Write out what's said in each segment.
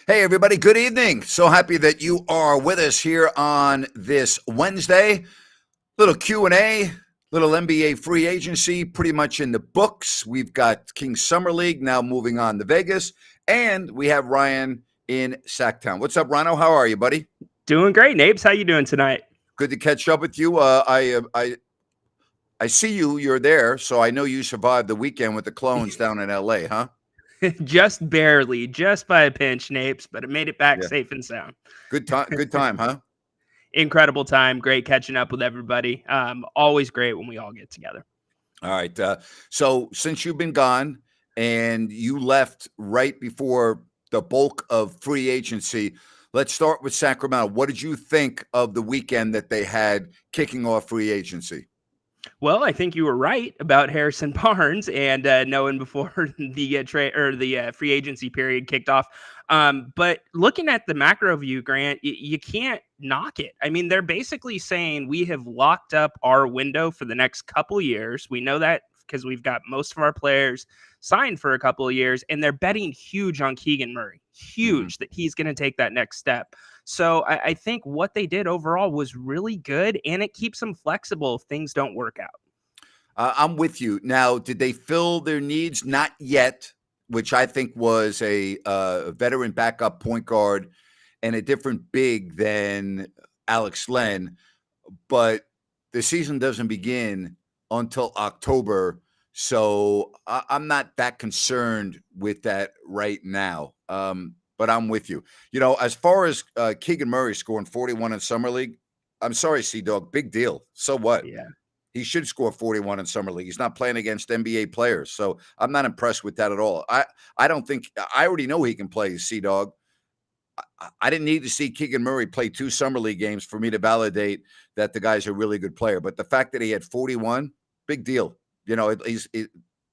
Hey, everybody. Good evening. So happy that you are with us here on this Wednesday. Little Q&A, little NBA free agency, pretty much in the books. We've got Kings Summer League now moving on to Vegas, and we have Ryan in Sacktown. What's up, Rhino? How are you, buddy? Doing great, Napes. How you doing tonight? Good to catch up with you. I see you. You're there, so I know you survived the weekend with the clones down in LA, huh? Just barely, just by a pinch, Napes, but it made it back Yeah. safe and sound. Good time. Good time, huh? Incredible time. Great catching up with everybody. Always great when we all get together. All right. So since you've been gone and you left right before the bulk of free agency, let's start with Sacramento. What did you think of the weekend that they had kicking off free agency? Well, I think you were right about Harrison Barnes and knowing before the trade or the free agency period kicked off. But looking at the macro view, Grant, you can't knock it. I mean, they're basically saying we have locked up our window for the next couple years. We know that because we've got most of our players signed for a couple of years, and they're betting huge on Keegan Murray, huge that he's going to take that next step. So I think what they did overall was really good, and it keeps them flexible if things don't work out. I'm with you. Now, did they fill their needs? Not yet, which I think was a veteran backup point guard and a different big than Alex Len. But the season doesn't begin until October. So I'm not that concerned with that right now. But I'm with you. You know, as far as Keegan Murray scoring 41 in Summer League, I'm sorry, Sea Dog, big deal. So what? Yeah. He should score 41 in Summer League. He's not playing against NBA players. So I'm not impressed with that at all. I don't think I already know he can play, Sea Dog. I didn't need to see Keegan Murray play 2 Summer League games for me to validate that the guy's a really good player. But the fact that he had 41, big deal. You know, it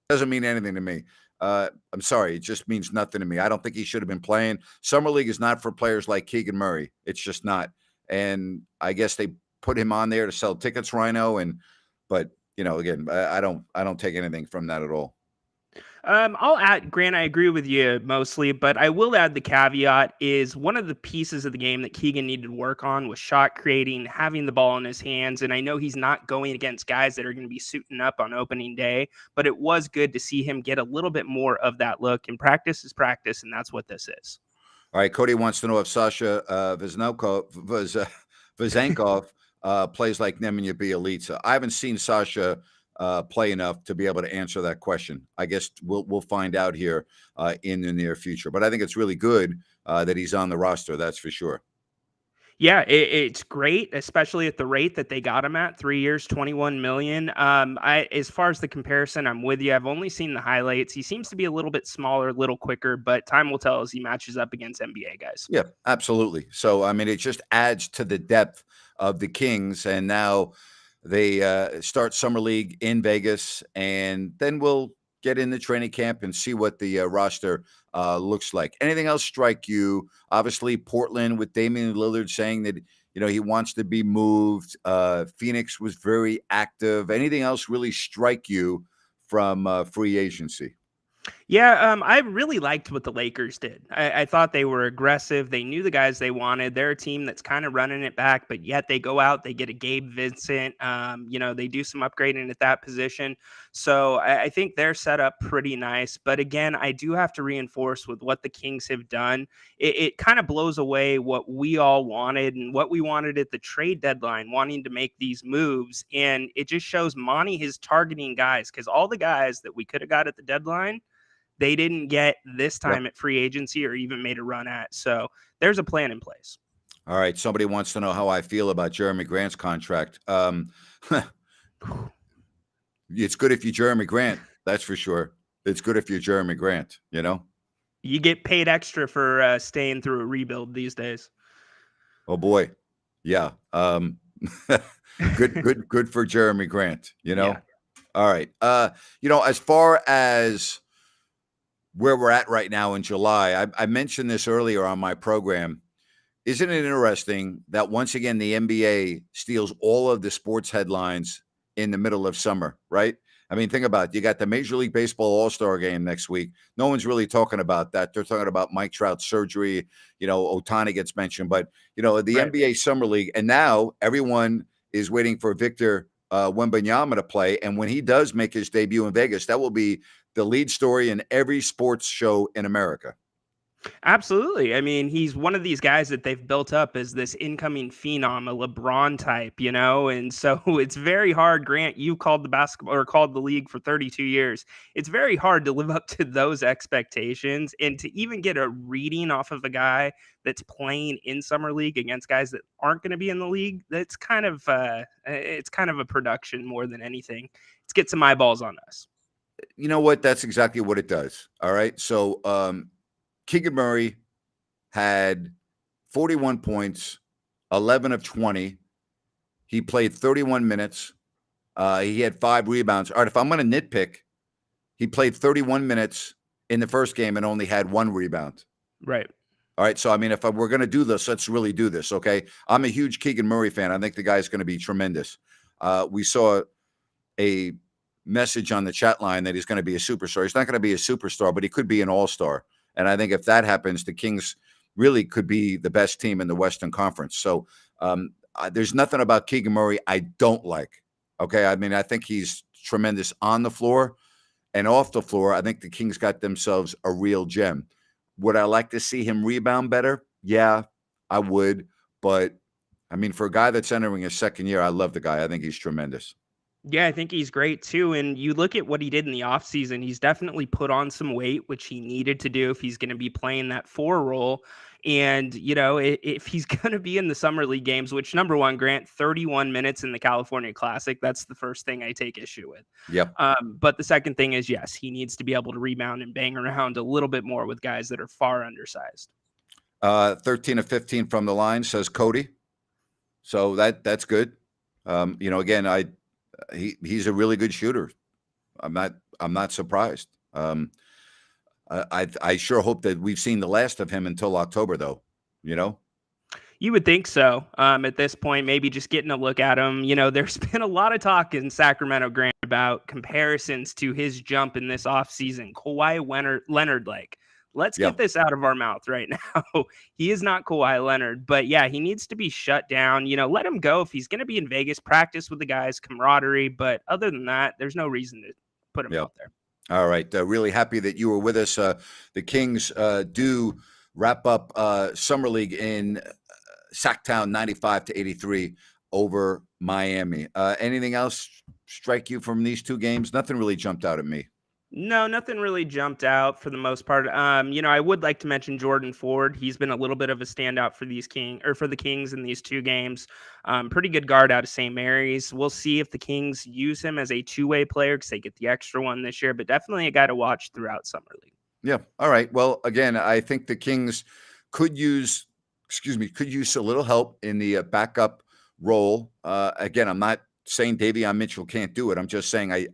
doesn't mean anything to me. I'm sorry. It just means nothing to me. I don't think he should have been playing. Summer League is not for players like Keegan Murray. It's just not. And I guess they put him on there to sell tickets, Rhino. But you know, again, I don't take anything from that at all. I'll add, Grant, I agree with you mostly, but I will add the caveat is one of the pieces of the game that Keegan needed to work on was shot creating, having the ball in his hands. And I know he's not going against guys that are going to be suiting up on opening day, but it was good to see him get a little bit more of that look. And practice is practice, and that's what this is. All right, Cody wants to know if Sasha Vazenkov plays like Nemanja Bjelica. I haven't seen Sasha play enough to be able to answer that question. I guess we'll find out here in the near future. But I think it's really good that he's on the roster. That's for sure. Yeah, it's great, especially at the rate that they got him at 3 years, 21 million. As far as the comparison, I'm with you. I've only seen the highlights. He seems to be a little bit smaller, a little quicker, but time will tell as he matches up against NBA guys. Yeah, absolutely. So I mean, it just adds to the depth of the Kings, and now they start summer league in Vegas, and then we'll get in the training camp and see what the roster looks like. Anything else strike you? Obviously, Portland with Damian Lillard saying that he wants to be moved. Phoenix was very active. Anything else really strike you from free agency? Yeah, I really liked what the Lakers did. I thought they were aggressive. They knew the guys they wanted. They're a team that's kind of running it back, but yet they go out, they get a Gabe Vincent. They do some upgrading at that position. So I think they're set up pretty nice. But again, I do have to reinforce with what the Kings have done. It kind of blows away what we all wanted and what we wanted at the trade deadline, wanting to make these moves. And it just shows Monty is targeting guys because all the guys that we could have got at the deadline, they didn't get this Yep. time at free agency or even made a run at. So there's a plan in place. All right. Somebody wants to know how I feel about Jeremy Grant's contract. It's good if you're Jeremy Grant. That's for sure. It's good if you're Jeremy Grant, You get paid extra for staying through a rebuild these days. Oh, boy. Yeah. Good for Jeremy Grant, Yeah. All right. As far as where we're at right now in July, I mentioned this earlier on my program. Isn't it interesting that once again the NBA steals all of the sports headlines in the middle of summer, right? I mean, think about it. You got the Major League Baseball All-Star game next week. No one's really talking about that. They're talking about Mike Trout's surgery. Ohtani gets mentioned, but the Right. NBA Summer League, and now everyone is waiting for Victor Wembanyama to play. And when he does make his debut in Vegas, that will be the lead story in every sports show in America. Absolutely. I mean, he's one of these guys that they've built up as this incoming phenom, a LeBron type, and so it's very hard. Grant, you called the basketball or called the league for 32 years. It's very hard to live up to those expectations and to even get a reading off of a guy that's playing in summer league against guys that aren't going to be in the league. That's it's kind of a production more than anything. Let's get some eyeballs on us. You know what? That's exactly what it does. All right. So, Keegan Murray had 41 points, 11 of 20. He played 31 minutes. He had 5 rebounds. All right, if I'm going to nitpick, he played 31 minutes in the first game and only had 1 rebound. Right. All right, so I mean, if we're going to do this, let's really do this, okay? I'm a huge Keegan Murray fan. I think the guy's going to be tremendous. We saw a message on the chat line that he's going to be a superstar. He's not going to be a superstar, but he could be an all-star. And I think if that happens, the Kings really could be the best team in the Western Conference. So there's nothing about Keegan Murray I don't like. Okay, I mean, I think he's tremendous on the floor and off the floor. I think the Kings got themselves a real gem. Would I like to see him rebound better? Yeah, I would. But, I mean, for a guy that's entering his second year, I love the guy. I think he's tremendous. Yeah, I think he's great too. And you look at what he did in the offseason, he's definitely put on some weight, which he needed to do if he's going to be playing that 4 role. And, if he's going to be in the Summer League games, which number one, Grant, 31 minutes in the California Classic, that's the first thing I take issue with. Yep. But the second thing is, yes, he needs to be able to rebound and bang around a little bit more with guys that are far undersized. 13 of 15 from the line, says Cody. So that's good. Again, he's a really good shooter. I'm not surprised. I sure hope that we've seen the last of him until October, though. You would think so. At this point, maybe just getting a look at him. There's been a lot of talk in Sacramento, Grant, about comparisons to his jump in this offseason. Kawhi Leonard like. Let's get this out of our mouth right now. He is not Kawhi Leonard, but yeah, he needs to be shut down. Let him go if he's going to be in Vegas, practice with the guys, camaraderie. But other than that, there's no reason to put him out there. All right. Really happy that you were with us. The Kings do wrap up Summer League in Sacktown 95-83 over Miami. Anything else strike you from these 2 games? Nothing really jumped out at me. No, nothing really jumped out for the most part. I would like to mention Jordan Ford. He's been a little bit of a standout for the Kings in these 2 games. Pretty good guard out of St. Mary's. We'll see if the Kings use him as a 2-way player because they get the extra one this year, but definitely a guy to watch throughout Summer League. Yeah. All right. Well, again, I think the Kings could use a little help in the backup role. Again, I'm not saying Davion Mitchell can't do it. I'm just saying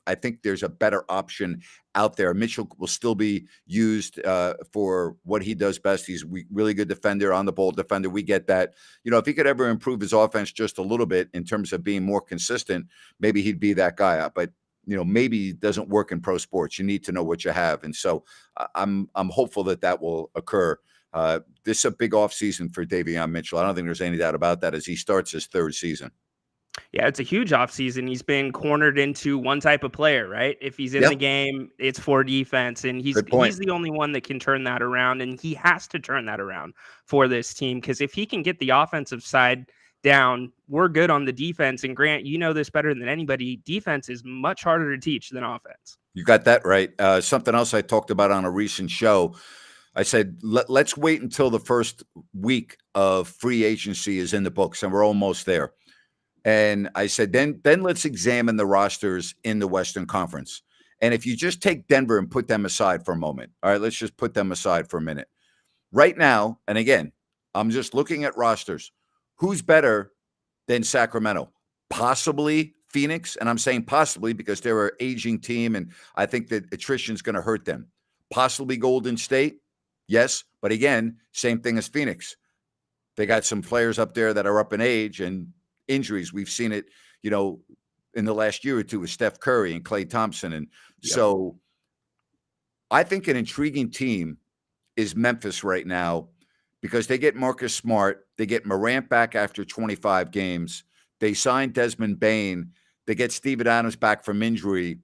I think there's a better option out there. Mitchell will still be used for what he does best. He's a really good defender, on the ball defender. We get that. If he could ever improve his offense just a little bit in terms of being more consistent, maybe he'd be that guy. But maybe it doesn't work in pro sports. You need to know what you have, and so I'm hopeful that will occur. This is a big offseason for Davion Mitchell. I don't think there's any doubt about that as he starts his 3rd season. Yeah, it's a huge offseason. He's been cornered into one type of player, right? If he's in the game, it's for defense, and he's the only one that can turn that around, and he has to turn that around for this team because if he can get the offensive side down, we're good on the defense. And Grant, you know this better than anybody. Defense is much harder to teach than offense. You got that right. Something else I talked about on a recent show. I said, let's wait until the first week of free agency is in the books, and we're almost there. And I said, then let's examine the rosters in the Western Conference. And if you just take Denver and put them aside for a moment, all right, let's just put them aside for a minute. Right now, and again, I'm just looking at rosters. Who's better than Sacramento? Possibly Phoenix. And I'm saying possibly because they're an aging team, and I think that attrition is going to hurt them. Possibly Golden State. Yes. But again, same thing as Phoenix. They got some players up there that are up in age and injuries. We've seen it, in the last year or two with Steph Curry and Klay Thompson. And Yep. so I think an intriguing team is Memphis right now because they get Marcus Smart. They get Morant back after 25 games. They signed Desmond Bain. They get Steven Adams back from injury.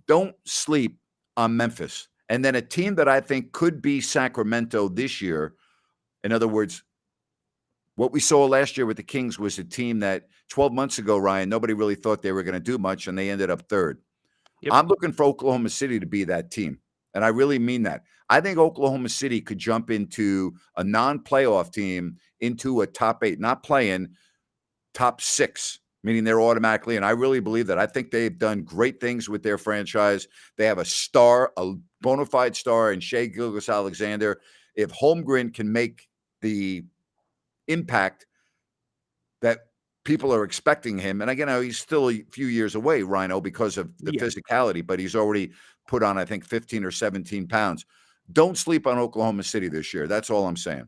Don't sleep on Memphis. And then a team that I think could be Sacramento this year. In other words, what we saw last year with the Kings was a team that 12 months ago, Ryan, nobody really thought they were going to do much, and they ended up third. Yep. I'm looking for Oklahoma City to be that team, and I really mean that. I think Oklahoma City could jump into a non-playoff team into a top 8, not playing top 6, meaning they're automatically. And I really believe that. I think they've done great things with their franchise. They have a star, a bona fide star in Shai Gilgeous-Alexander. If Holmgren can make the impact that people are expecting him, and again, he's still a few years away, Rhino, because of the physicality, but he's already put on, I think, 15 or 17 pounds. Don't sleep on Oklahoma City this year. That's all I'm saying.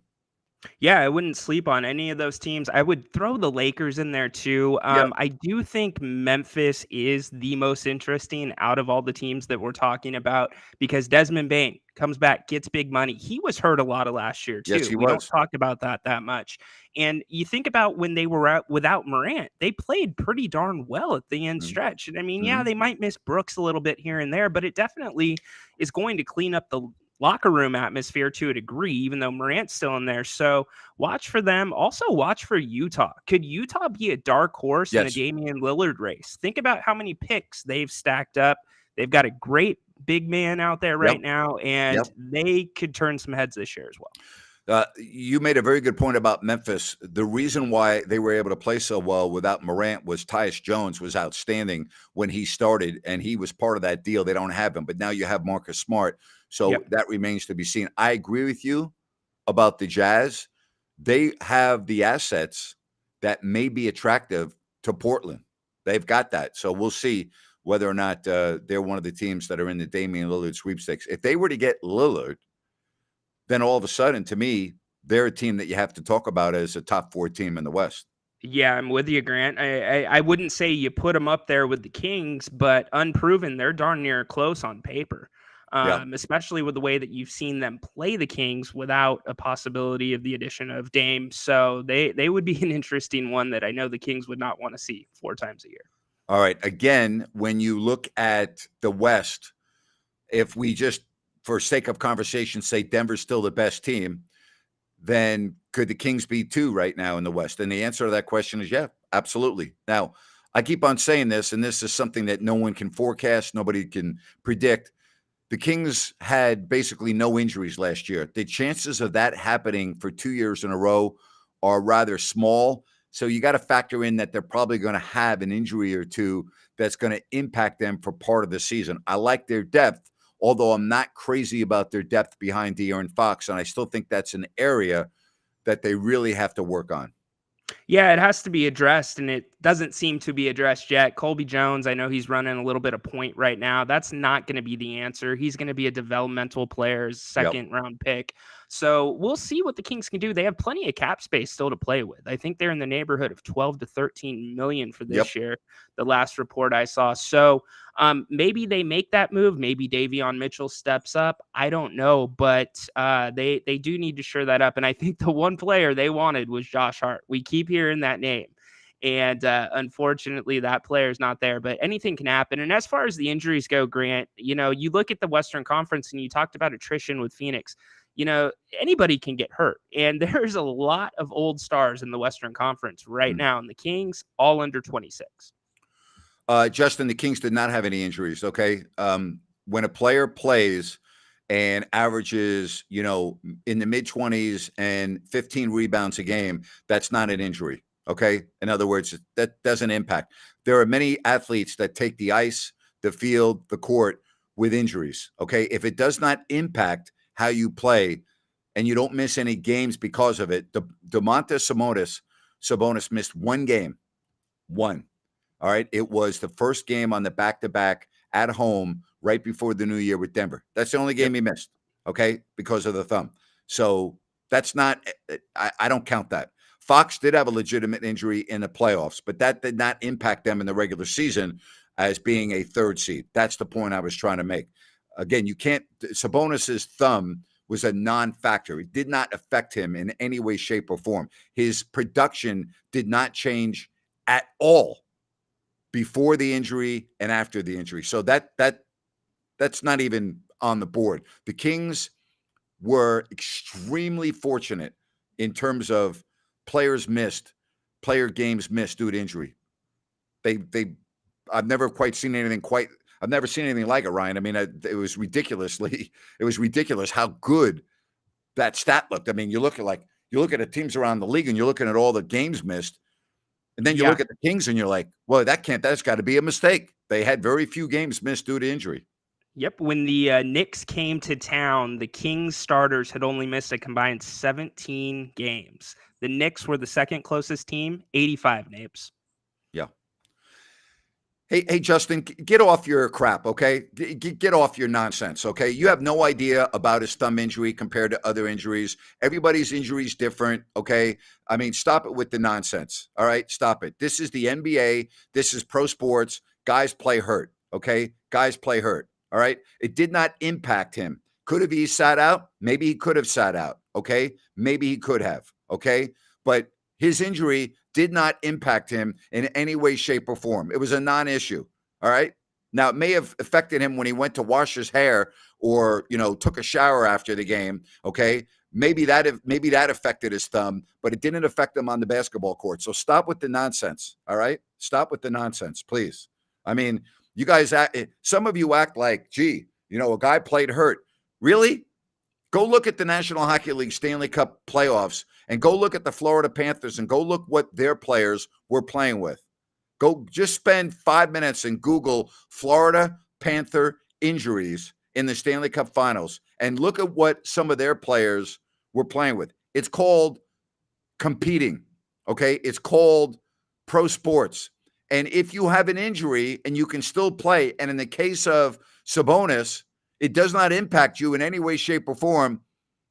Yeah, I wouldn't sleep on any of those teams. I would throw the Lakers in there too. Yep. I do think Memphis is the most interesting out of all the teams that we're talking about because Desmond Bain comes back, gets big money. He was hurt a lot of last year too. Yes, he We don't was. talk about that much. And you think about when they were out without Morant, they played pretty darn well at the end stretch. And I mean, yeah, they might miss Brooks a little bit here and there, but it definitely is going to clean up the locker room atmosphere to a degree, even though Morant's still in there. So watch for them. Also watch for Utah. Could Utah be a dark horse in a Yes. Damian Lillard race? Think about how many picks they've stacked up. They've got a great big man out there right now, and they could turn some heads this year as well. You made a very good point about Memphis. The reason why they were able to play so well without Morant was Tyus Jones was outstanding when he started, and he was part of that deal. They don't have him, but now you have Marcus Smart. So that remains to be seen. I agree with you about the Jazz. They have the assets that may be attractive to Portland. They've got that. So we'll see whether or not they're one of the teams that are in the Damian Lillard sweepstakes. If they were to get Lillard, then all of a sudden, to me, they're a team that you have to talk about as a top 4 team in the West. Yeah, I'm with you, Grant. I wouldn't say you put them up there with the Kings, but unproven, they're darn near close on paper. Especially with the way that you've seen them play the Kings without a possibility of the addition of Dame. So they would be an interesting one that I know the Kings would not want to see 4 times a year. All right. Again, when you look at the West, if we just, for sake of conversation, say Denver's still the best team, then could the Kings be 2 right now in the West? And the answer to that question is yeah, absolutely. Now, I keep on saying this, and this is something that no one can forecast, nobody can predict. The Kings had basically no injuries last year. The chances of that happening for 2 years in a row are rather small. So you got to factor in that they're probably going to have an injury or two that's going to impact them for part of the season. I like their depth, although I'm not crazy about their depth behind De'Aaron Fox, and I still think that's an area that they really have to work on. Yeah, it has to be addressed, and it doesn't seem to be addressed yet. Colby Jones, I know he's running a little bit of point right now. That's not going to be the answer. He's going to be a developmental player's second-round pick. So we'll see what the Kings can do. They have plenty of cap space still to play with. I think they're in the neighborhood of 12 to 13 million for this year, the last report I saw. So maybe they make that move. Maybe Davion Mitchell steps up. I don't know, but they do need to shore that up. And I think the one player they wanted was Josh Hart. We keep hearing that name. And unfortunately, that player is not there, but anything can happen. And as far as the injuries go, Grant, you look at the Western Conference and you talked about attrition with Phoenix. Anybody can get hurt. And there's a lot of old stars in the Western Conference right now. And the Kings, all under 26. Justin, the Kings did not have any injuries, okay? When a player plays and averages, in the mid-20s and 15 rebounds a game, that's not an injury, okay? In other words, that doesn't impact. There are many athletes that take the ice, the field, the court with injuries, okay? If it does not impact how you play and you don't miss any games because of it, Domantas Sabonis missed 1 game. 1. All right. It was the first game on the back-to-back at home right before the new year with Denver. That's the only game he missed. Okay. Because of the thumb. So that's not, I don't count that. Fox did have a legitimate injury in the playoffs, but that did not impact them in the regular season as being a third seed. That's the point I was trying to make. Again, you can't. Sabonis's thumb was a non-factor. It did not affect him in any way, shape, or form. His production did not change at all before the injury and after the injury. So that's not even on the board. The Kings were extremely fortunate in terms of player games missed due to injury. I've never seen anything like it, Ryan. I mean, it was ridiculous how good that stat looked. I mean, you look at the teams around the league and you're looking at all the games missed, and then you look at the Kings and you're like, well, that's got to be a mistake. They had very few games missed due to injury. Yep. When the Knicks came to town, the Kings starters had only missed a combined 17 games. The Knicks were the second closest team, 85 Napes. Yeah. Hey, Justin, get off your crap, okay? Get off your nonsense, okay? You have no idea about his thumb injury compared to other injuries. Everybody's injury is different, okay? I mean, stop it with the nonsense, all right? Stop it. This is the NBA. This is pro sports. Guys play hurt, okay? Guys play hurt, all right? It did not impact him. Could have he sat out? Maybe he could have sat out, okay? Maybe he could have, okay? But his injury did not impact him in any way, shape, or form. It was a non-issue. All right. Now, it may have affected him when he went to wash his hair or, took a shower after the game. Okay. Maybe that affected his thumb, but it didn't affect him on the basketball court. So stop with the nonsense. All right. Stop with the nonsense, please. I mean, you guys, some of you act like, gee, a guy played hurt. Really? Go look at the National Hockey League Stanley Cup playoffs and go look at the Florida Panthers and go look what their players were playing with. Go just spend 5 minutes and Google Florida Panther injuries in the Stanley Cup finals and look at what some of their players were playing with. It's called competing, okay? It's called pro sports. And if you have an injury and you can still play, and in the case of Sabonis, it does not impact you in any way, shape, or form,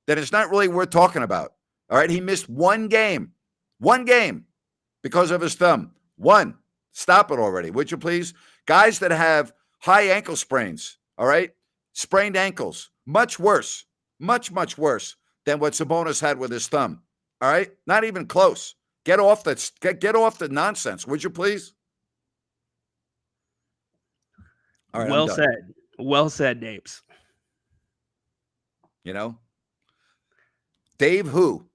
then it's not really worth talking about. All right. He missed one game because of his thumb. One. Stop it already, would you please? Guys that have high ankle sprains, all right, sprained ankles, much worse, much worse than what Sabonis had with his thumb. All right. Not even close. Get off the nonsense, would you please? All right. Well said. Well said, Napes. Dave who?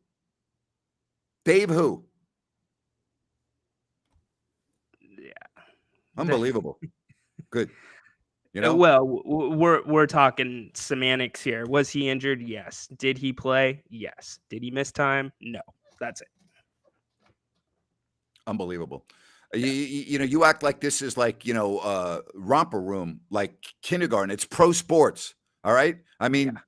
Yeah. Unbelievable. Good. Well, we're talking semantics here. Was he injured? Yes. Did he play? Yes. Did he miss time? No. That's it. Unbelievable. You act like this is like, romper room, like kindergarten. It's pro sports. All right. I mean,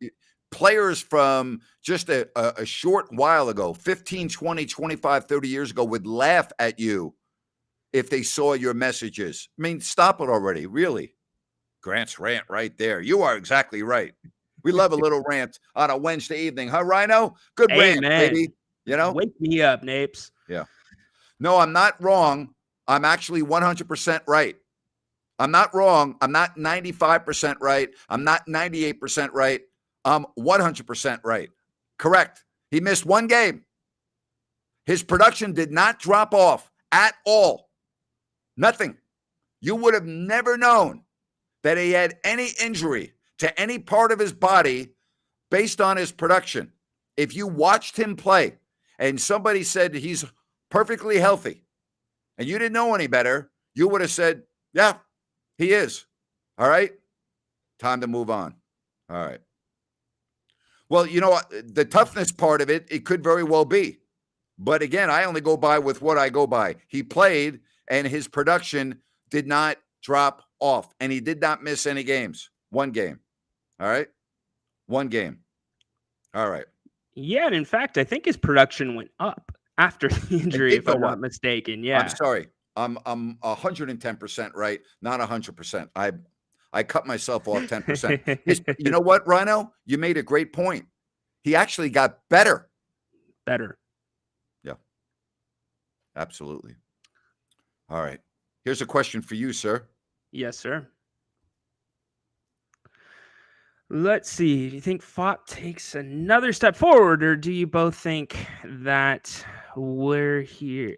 players from just a short while ago, 15, 20, 25, 30 years ago would laugh at you if they saw your messages. I mean, stop it already. Really. Grant's rant right there. You are exactly right. We love a little rant on a Wednesday evening. Huh, Rhino? Good rant, baby. Wake me up, Napes. Yeah. No, I'm not wrong. I'm actually 100% right. I'm not wrong. I'm not 95% right. I'm not 98% right. I'm 100% right. Correct. He missed one game. His production did not drop off at all. Nothing. You would have never known that he had any injury to any part of his body based on his production. If you watched him play and somebody said he's perfectly healthy, and you didn't know any better, you would have said, yeah, he is. All right. Time to move on. All right. Well, the toughness part of it could very well be. But again, I only go by with what I go by. He played and his production did not drop off and he did not miss any games. One game. All right. One game. All right. Yeah. And in fact, I think his production went up after the injury, if I'm not mistaken. Yeah. I'm sorry. I'm 110% right, not 100%. I cut myself off 10%. You know what, Rhino? You made a great point. He actually got better. Better. Yeah. Absolutely. All right. Here's a question for you, sir. Yes, sir. Let's see. Do you think Fott takes another step forward, or do you both think that we're here?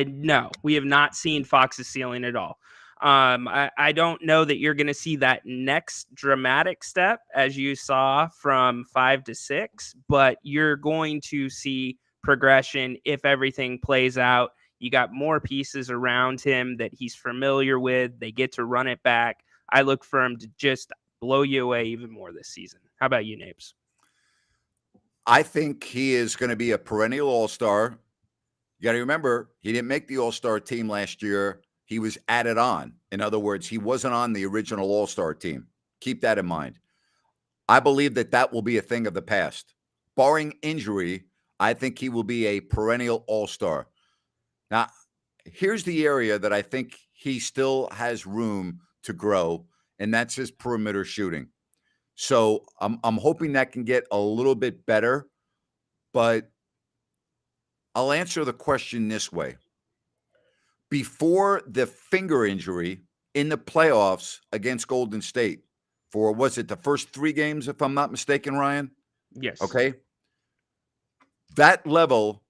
No, we have not seen Fox's ceiling at all. I don't know that you're going to see that next dramatic step as you saw from 5 to 6, but you're going to see progression if everything plays out. You got more pieces around him that he's familiar with. They get to run it back. I look for him to just blow you away even more this season. How about you, Napes? I think he is going to be a perennial all-star. You got to remember, he didn't make the all-star team last year. He was added on. In other words, he wasn't on the original all-star team. Keep that in mind. I believe that that will be a thing of the past. Barring injury, I think he will be a perennial all-star. Now, here's the area that I think he still has room to grow, and that's his perimeter shooting. So I'm hoping that can get a little bit better, but I'll answer the question this way. Before the finger injury in the playoffs against Golden State, for was it the first 3 games, if I'm not mistaken, Ryan? Yes. Okay. That level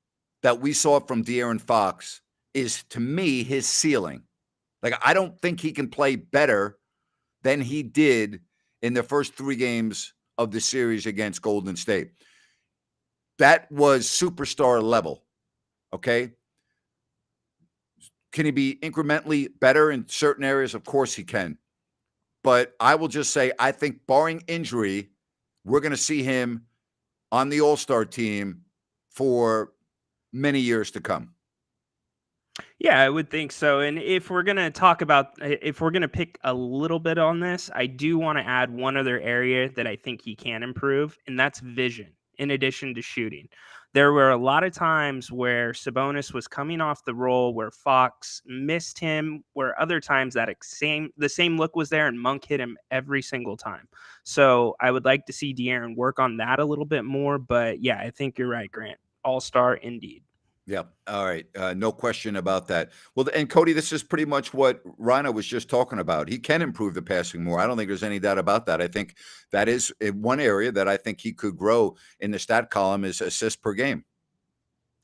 that we saw from De'Aaron Fox is, to me, his ceiling. Like, I don't think he can play better than he did in the first 3 games of the series against Golden State. That was superstar level. Okay. Can he be incrementally better in certain areas? Of course he can. But I will just say, I think barring injury, we're going to see him on the All-Star team for many years to come. Yeah, I would think so. And if we're going to talk about, if we're going to pick a little bit on this, I do want to add one other area that I think he can improve, and that's vision in addition to shooting. There were a lot of times where Sabonis was coming off the roll where Fox missed him, where other times the same look was there and Monk hit him every single time. So I would like to see De'Aaron work on that a little bit more. But yeah, I think you're right, Grant. All-star indeed. Yeah. All right. No question about that. Well, and Cody, this is pretty much what Rhino was just talking about. He can improve the passing more. I don't think there's any doubt about that. I think that is one area that I think he could grow in the stat column is assists per game.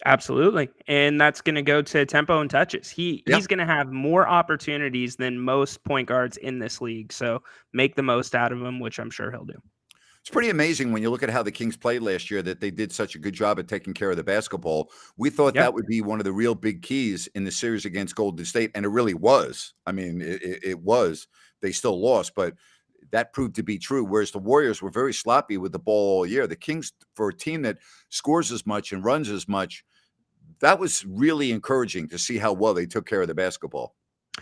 Absolutely. And that's going to go to tempo and touches. Yeah. He's going to have more opportunities than most point guards in this league. So make the most out of him, which I'm sure he'll do. It's pretty amazing when you look at how the Kings played last year that they did such a good job at taking care of the basketball. We thought Yeah. that would be one of the real big keys in the series against Golden State, and it really was. I mean, it was. They still lost, but that proved to be true, whereas the Warriors were very sloppy with the ball all year. The Kings, for a team that scores as much and runs as much, that was really encouraging to see how well they took care of the basketball.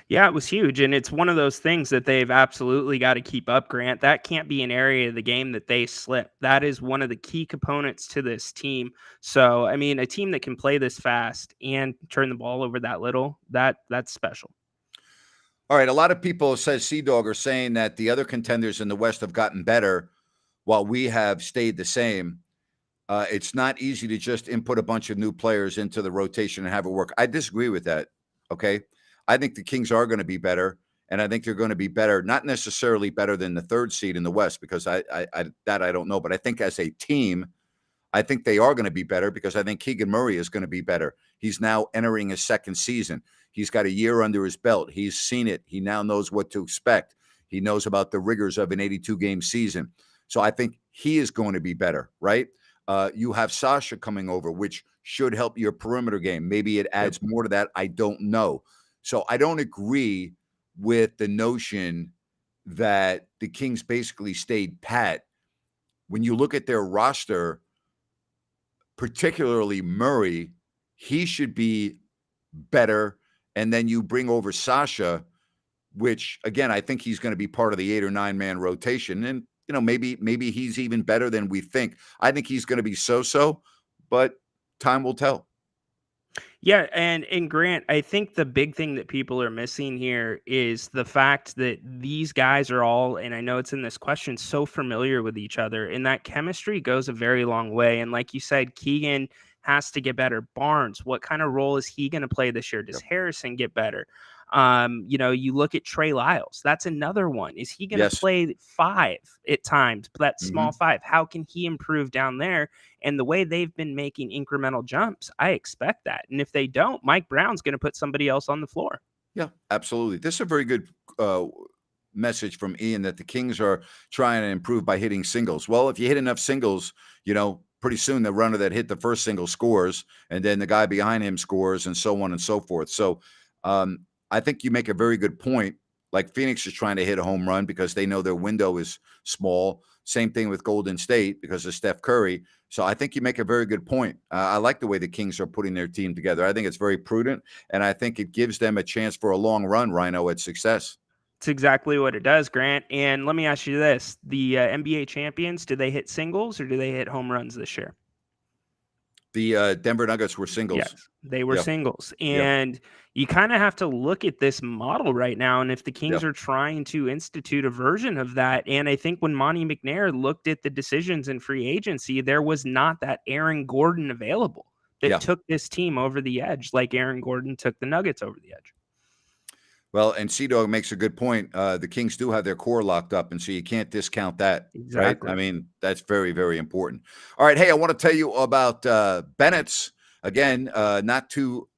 Yeah, it was huge. And it's one of those things that they've absolutely got to keep up, Grant. That can't be an area of the game that they slip. That is one of the key components to this team. So, I mean, a team that can play this fast and turn the ball over that little, that's special. All right. A lot of people, says Sea Dog, are saying that the other contenders in the West have gotten better while we have stayed the same. It's not easy to just input a bunch of new players into the rotation and have it work. I disagree with that. Okay. I think the Kings are going to be better, and I think they're going to be better, not necessarily better than the 3rd seed in the West, because I don't know. But I think as a team, I think they are going to be better because I think Keegan Murray is going to be better. He's now entering his 2nd season. He's got a year under his belt. He's seen it. He now knows what to expect. He knows about the rigors of an 82-game season. So I think he is going to be better, right? You have Sasha coming over, which should help your perimeter game. Maybe it adds more to that. I don't know. So I don't agree with the notion that the Kings basically stayed pat. When you look at their roster, particularly Murray, he should be better. And then you bring over Sasha, which, again, I think he's going to be part of the 8 or 9-man rotation. And, maybe he's even better than we think. I think he's going to be so-so, but time will tell. Yeah, and Grant, I think the big thing that people are missing here is the fact that these guys are all, and I know it's in this question, so familiar with each other, and that chemistry goes a very long way. And like you said, Keegan has to get better. Barnes, what kind of role is he going to play this year? Does Yep. Harrison get better? You look at Trey Lyles. That's another one. Is he going to Yes. play 5 at times? That Hmm. small 5. How can he improve down there? And the way they've been making incremental jumps, I expect that. And if they don't, Mike Brown's going to put somebody else on the floor. Yeah, absolutely. This is a very good message from Ian that the Kings are trying to improve by hitting singles. Well, if you hit enough singles, pretty soon the runner that hit the first single scores, and then the guy behind him scores, and so on and so forth. So I think you make a very good point. Like Phoenix is trying to hit a home run because they know their window is small. Same thing with Golden State because of Steph Curry. So I think you make a very good point. I like the way the Kings are putting their team together. I think it's very prudent, and I think it gives them a chance for a long run, Rhino, at success. It's exactly what it does, Grant. And let me ask you this: the NBA champions, do they hit singles or do they hit home runs this year? The Denver Nuggets were Yes, singles. they were Yeah, singles. yeah, And you kind of have to look at this model right now. And if the yeah, Kings are trying to institute a version of that, and I think when Monty McNair looked at the decisions in free agency, there was not that Aaron Gordon available that yeah. took this team over the edge, like Aaron Gordon took the Nuggets over the edge. Well, and Dog makes a good point. The Kings do have their core locked up, and so you can't discount that, right? I Exactly. mean, that's very, very important. All right, hey, I want to tell you about Bennett's again. Not too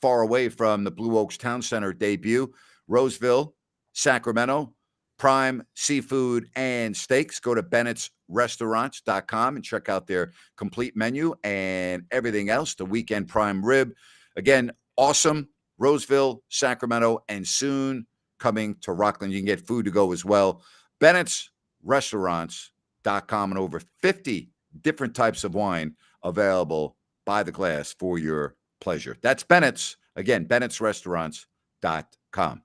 far away from the Blue Oaks Town Center debut, Roseville, Sacramento, prime seafood and steaks. Go to Bennett'sRestaurants.com and check out their complete menu and everything else. The weekend prime rib, again, awesome. Roseville, Sacramento, and soon coming to Rockland. You can get food to go as well. Bennett'sRestaurants.com and over 50 different types of wine available by the glass for your pleasure. That's Bennett's. Again, Bennett'sRestaurants.com.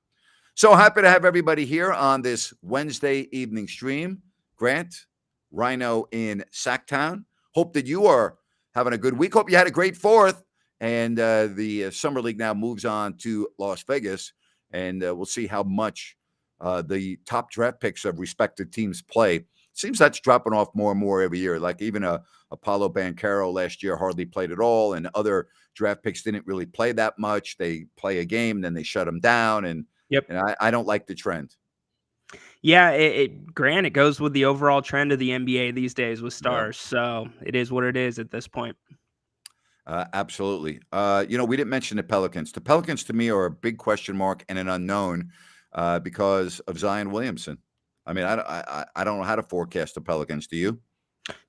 So happy to have everybody here on this Wednesday evening stream. Grant, Rhino in Sacktown. Hope that you are having a good week. Hope you had a great 4th. And the Summer League now moves on to Las Vegas, and we'll see how much the top draft picks of respective teams play. Seems that's dropping off more and more every year. Like even Apollo Banchero last year hardly played at all, and other draft picks didn't really play that much. They play a game, then they shut them down, and Yep. I don't like the trend. Yeah, Grant, it goes with the overall trend of the NBA these days with Yeah. stars. So it is what it is at this point. Absolutely. We didn't mention the Pelicans. The Pelicans to me are a big question mark and an unknown because of Zion Williamson. I mean, I don't know how to forecast the Pelicans. Do you?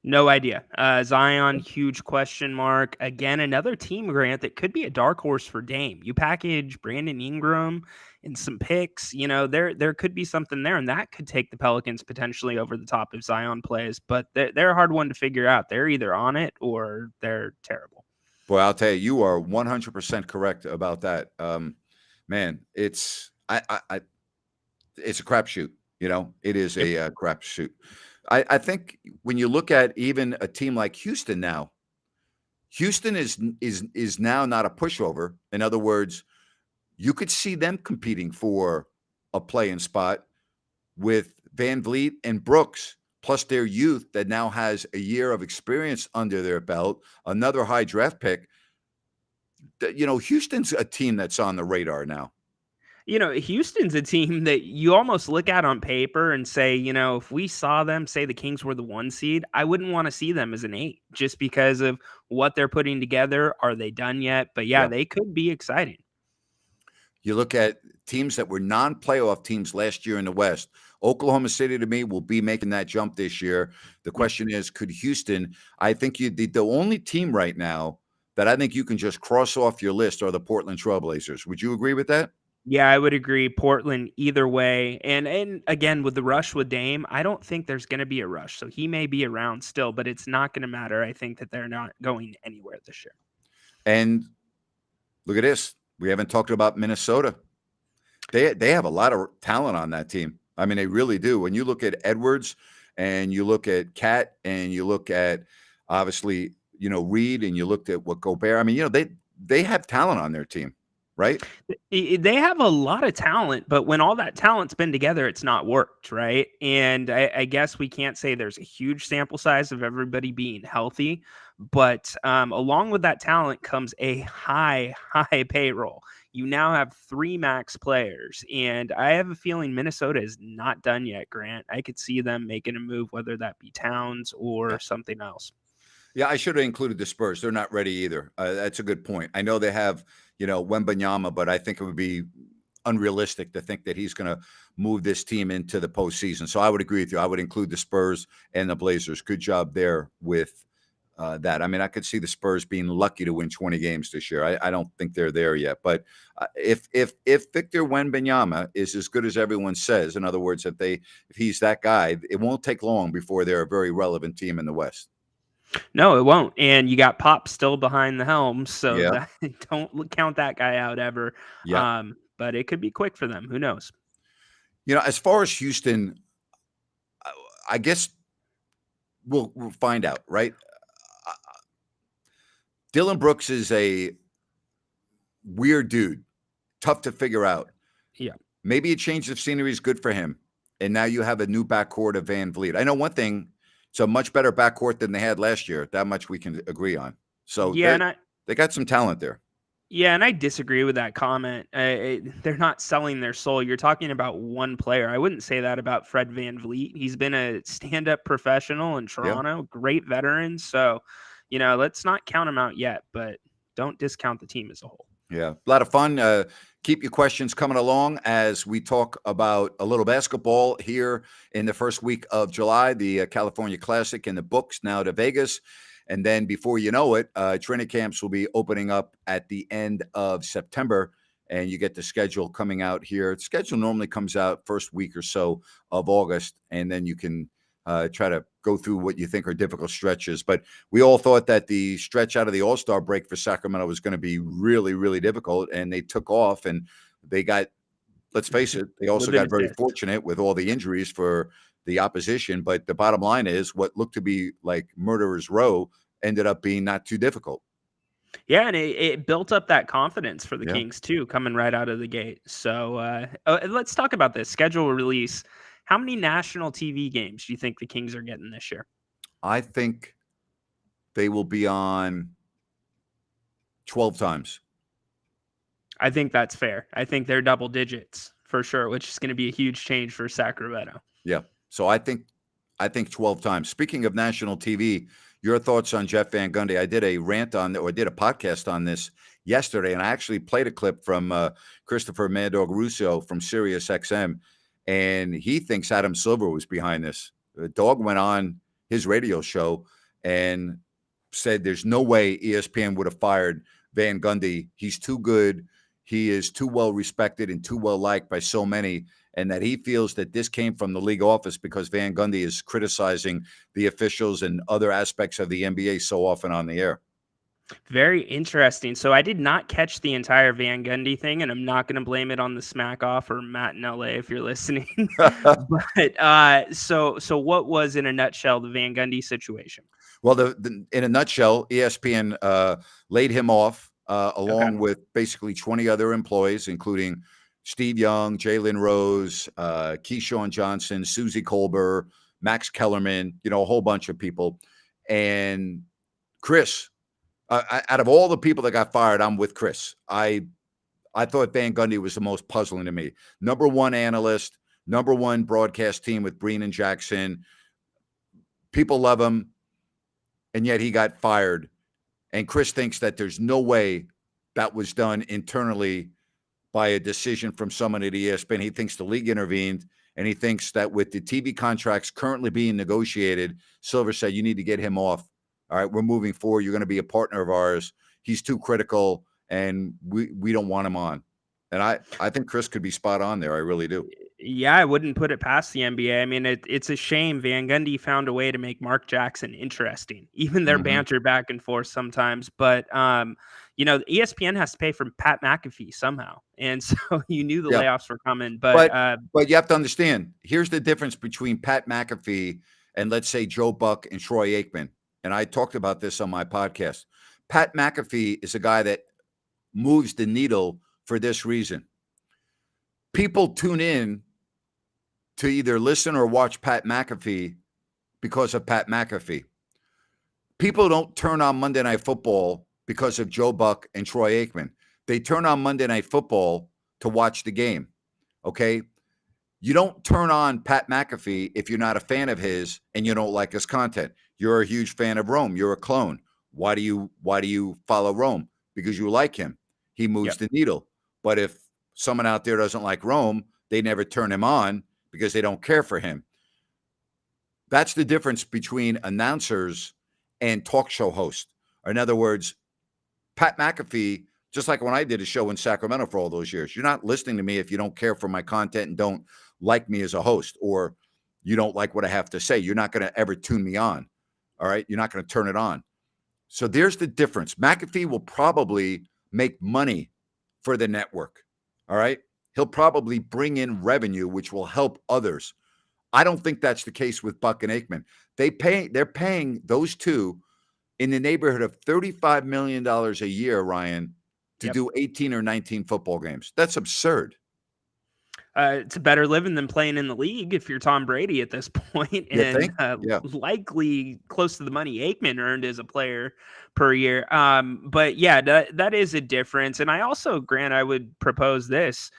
No idea. Zion, huge question mark. Again, another team, Grant, that could be a dark horse for Dame. You package Brandon Ingram and some picks, there could be something there, and that could take the Pelicans potentially over the top if Zion plays. But they're a hard one to figure out. They're either on it or they're terrible. Boy, I'll tell you, you are 100% correct about that. Man, it's it's a crapshoot. It is Yep. a crapshoot. I think when you look at even a team like Houston now, Houston is now not a pushover. In other words, you could see them competing for a play-in spot with Van Vliet and Brooks, plus their youth that now has a year of experience under their belt, another high draft pick. Houston's a team that's on the radar now. Houston's a team that you almost look at on paper and say, if we saw them, say the Kings were the 1 seed, I wouldn't want to see them as an 8 just because of what they're putting together. Are they done yet? But yeah, Yeah. they could be exciting. You look at teams that were non-playoff teams last year in the West. Oklahoma City, to me, will be making that jump this year. The question is, could Houston? I think the only team right now that I think you can just cross off your list are the Portland Trailblazers. Would you agree with that? Yeah, I would agree. Portland either way. And again, with the rush with Dame, I don't think there's going to be a rush. So he may be around still, but it's not going to matter. I think that they're not going anywhere this year. And look at this. We haven't talked about Minnesota. They have a lot of talent on that team. I mean, they really do. When you look at Edwards and you look at Cat and you look at obviously, Reed, and you looked at what Gobert. I mean, they have talent on their team, right? They have a lot of talent, but when all that talent's been together, it's not worked, right? And I guess we can't say there's a huge sample size of everybody being healthy, but along with that talent comes a high payroll. You now have three max players, and I have a feeling Minnesota is not done yet, Grant. I could see them making a move, whether that be Towns or something else. Yeah, I should have included the Spurs. They're not ready either. That's a good point. I know they have, Wembanyama, but I think it would be unrealistic to think that he's going to move this team into the postseason. So I would agree with you. I would include the Spurs and the Blazers. Good job there with that. I mean, I could see the Spurs being lucky to win 20 games this year. I don't think they're there yet. But if Victor Wembanyama is as good as everyone says, in other words, if he's that guy, it won't take long before they're a very relevant team in the West. No, it won't. And you got Pop still behind the helm, so Yeah. that, don't count that guy out ever. Yeah. But it could be quick for them. Who knows? As far as Houston, I guess we'll find out, right? Dylan Brooks is a weird dude, tough to figure out. Yeah. Maybe a change of scenery is good for him. And now you have a new backcourt of Van Vliet. I know one thing, it's a much better backcourt than they had last year. That much we can agree on. So yeah, they got some talent there. Yeah, and I disagree with that comment. They're not selling their soul. You're talking about one player. I wouldn't say that about Fred Van Vliet. He's been a stand-up professional in Toronto, great veteran. So, let's not count him out yet, but don't discount the team as a whole. Yeah, a lot of fun. Keep your questions coming along as we talk about a little basketball here in the first week of July, the California Classic in the books, now to Vegas. And then before you know it, training camps will be opening up at the end of September, and you get the schedule coming out here. The schedule normally comes out first week or so of August, and then you can try to go through what you think are difficult stretches. But we all thought that the stretch out of the All-Star break for Sacramento was going to be really, really difficult, and they took off, and they got, let's face it, they also got very fortunate with all the injuries for the opposition. But the bottom line is what looked to be like murderer's row ended up being not too difficult. Yeah, and it built up that confidence for the Kings too, coming right out of the gate. So let's talk about this schedule release. How many national TV games do you think the Kings are getting this year? I think they will be on 12 times. I think that's fair. I think they're double digits for sure, which is going to be a huge change for Sacramento. Yeah. So I think 12 times. Speaking of national TV, your thoughts on Jeff Van Gundy? I did a rant on, or did a podcast on this yesterday, and I actually played a clip from Christopher Mad Dog Russo from Sirius XM, and he thinks Adam Silver was behind this. The dog went on his radio show and said there's no way ESPN would have fired Van Gundy. He's too good. He is too well respected and too well liked by so many, and that he feels that this came from the league office because Van Gundy is criticizing the officials and other aspects of the NBA so often on the air. Very interesting. So I did not catch the entire Van Gundy thing, and I'm not going to blame it on the smack off or Matt in LA if you're listening. But so what was, in a nutshell, the Van Gundy situation? Well, in a nutshell, ESPN laid him off along with basically 20 other employees, including Steve Young, Jalen Rose, Keyshawn Johnson, Susie Colbert, Max Kellerman, a whole bunch of people. And Chris, out of all the people that got fired, I'm with Chris. I thought Van Gundy was the most puzzling to me. Number one analyst, number one broadcast team with Breen and Jackson. People love him, and yet he got fired. And Chris thinks that there's no way that was done internally by a decision from someone at ESPN. He thinks the league intervened, and he thinks that with the TV contracts currently being negotiated, Silver said, you need to get him off. All right, we're moving forward. You're going to be a partner of ours. He's too critical, and we don't want him on. And I think Chris could be spot on there. I really do. Yeah, I wouldn't put it past the NBA. I mean, it's a shame Van Gundy found a way to make Mark Jackson interesting, even their banter back and forth sometimes. But, ESPN has to pay for Pat McAfee somehow. And so you knew the layoffs were coming. But you have to understand, here's the difference between Pat McAfee and, let's say, Joe Buck and Troy Aikman. And I talked about this on my podcast. Pat McAfee is a guy that moves the needle for this reason. People tune in to either listen or watch Pat McAfee because of Pat McAfee. People don't turn on Monday Night Football because of Joe Buck and Troy Aikman. They turn on Monday Night Football to watch the game. Okay? You don't turn on Pat McAfee if you're not a fan of his and you don't like his content. You're a huge fan of Rome. You're a clone. Why do you follow Rome? Because you like him. He moves the needle. But if someone out there doesn't like Rome, they never turn him on because they don't care for him. That's the difference between announcers and talk show hosts. In other words, Pat McAfee, just like when I did a show in Sacramento for all those years, you're not listening to me if you don't care for my content and don't like me as a host, or you don't like what I have to say. You're not going to ever tune me on. All right. You're not going to turn it on. So there's the difference. McAfee will probably make money for the network. All right. He'll probably bring in revenue, which will help others. I don't think that's the case with Buck and Aikman. They're paying those two in the neighborhood of $35 million a year, Ryan, to do 18 or 19 football games. That's absurd. It's a better living than playing in the league if you're Tom Brady at this point, and likely close to the money Aikman earned as a player per year. But yeah, that is a difference. And I also, Grant, I would propose this.